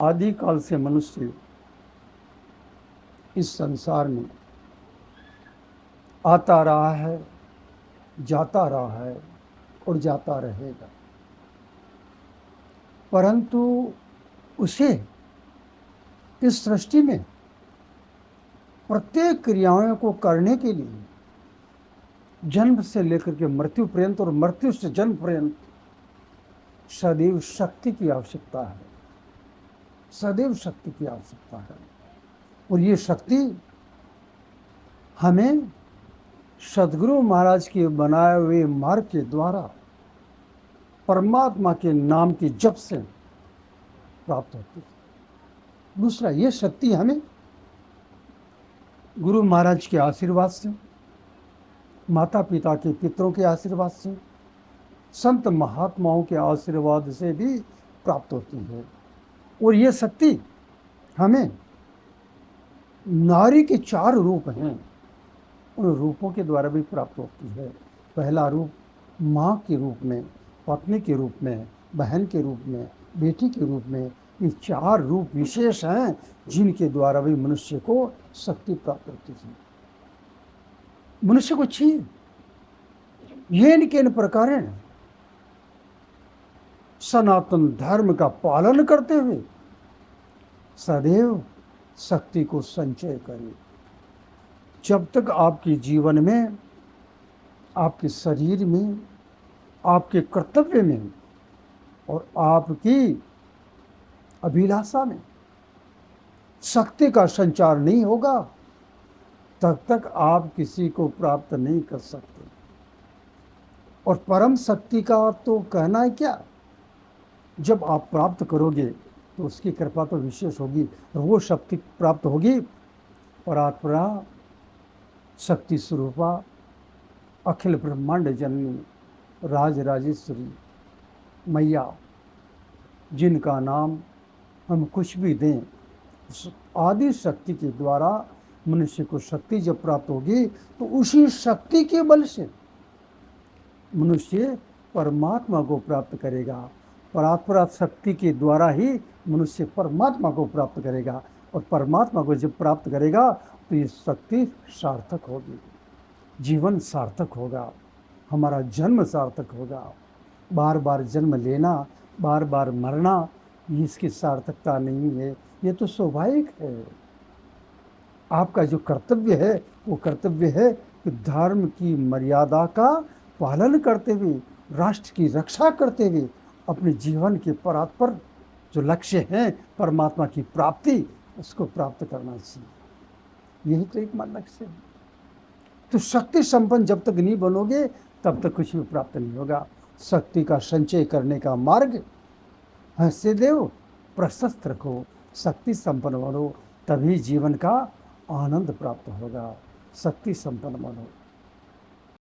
आदिकाल से मनुष्य इस संसार में आता रहा है, जाता रहा है और जाता रहेगा, परंतु उसे इस सृष्टि में प्रत्येक क्रियाओं को करने के लिए जन्म से लेकर के मृत्यु पर्यंत और मृत्यु से जन्म पर्यंत सदैव शक्ति की आवश्यकता है, सदैव शक्ति की आवश्यकता है। और ये शक्ति हमें सदगुरु महाराज के बनाए हुए मार्ग के द्वारा परमात्मा के नाम के जप से प्राप्त होती है। दूसरा, ये शक्ति हमें गुरु महाराज के आशीर्वाद से, माता पिता के पितरों के आशीर्वाद से, संत महात्माओं के आशीर्वाद से भी प्राप्त होती है। और ये शक्ति हमें नारी के 4 रूप हैं, उन रूपों के द्वारा भी प्राप्त होती है। पहला रूप माँ के रूप में, पत्नी के रूप में, बहन के रूप में, बेटी के रूप में। ये 4 रूप विशेष हैं जिनके द्वारा भी मनुष्य को शक्ति प्राप्त होती है। मनुष्य को चाहिए येन केन प्रकारेण सनातन धर्म का पालन करते हुए सदैव शक्ति को संचय करें। जब तक आपके जीवन में, आपके शरीर में, आपके कर्तव्य में और आपकी अभिलाषा में शक्ति का संचार नहीं होगा, तब तक आप किसी को प्राप्त नहीं कर सकते। और परम शक्ति का तो कहना है क्या, जब आप प्राप्त करोगे तो उसकी कृपा तो विशेष होगी और वो शक्ति प्राप्त होगी परात्परा शक्ति स्वरूपा अखिल ब्रह्मांड जननी राजराजेश्वरी मैया, जिनका नाम हम कुछ भी दें, उस आदि शक्ति के द्वारा मनुष्य को शक्ति जब प्राप्त होगी तो उसी शक्ति के बल से मनुष्य परमात्मा को प्राप्त करेगा। परात्परा शक्ति के द्वारा ही मनुष्य परमात्मा को प्राप्त करेगा, और परमात्मा को जब प्राप्त करेगा तो ये शक्ति सार्थक होगी, जीवन सार्थक होगा, हमारा जन्म सार्थक होगा। बार बार जन्म लेना, बार बार मरना, इसकी सार्थकता नहीं है, ये तो स्वाभाविक है। आपका जो कर्तव्य है वो कर्तव्य है कि धर्म की मर्यादा का पालन करते हुए, राष्ट्र की रक्षा करते हुए अपने जीवन के परात्पर जो लक्ष्य है परमात्मा की प्राप्ति, उसको प्राप्त करना चाहिए। यही तो एक मान लक्ष्य है। तो शक्ति संपन्न जब तक नहीं बनोगे तब तक कुछ भी प्राप्त नहीं होगा। शक्ति का संचय करने का मार्ग सदैव प्रशस्त रखो, शक्ति संपन्न बनो, तभी जीवन का आनंद प्राप्त होगा। शक्ति संपन्न बनो।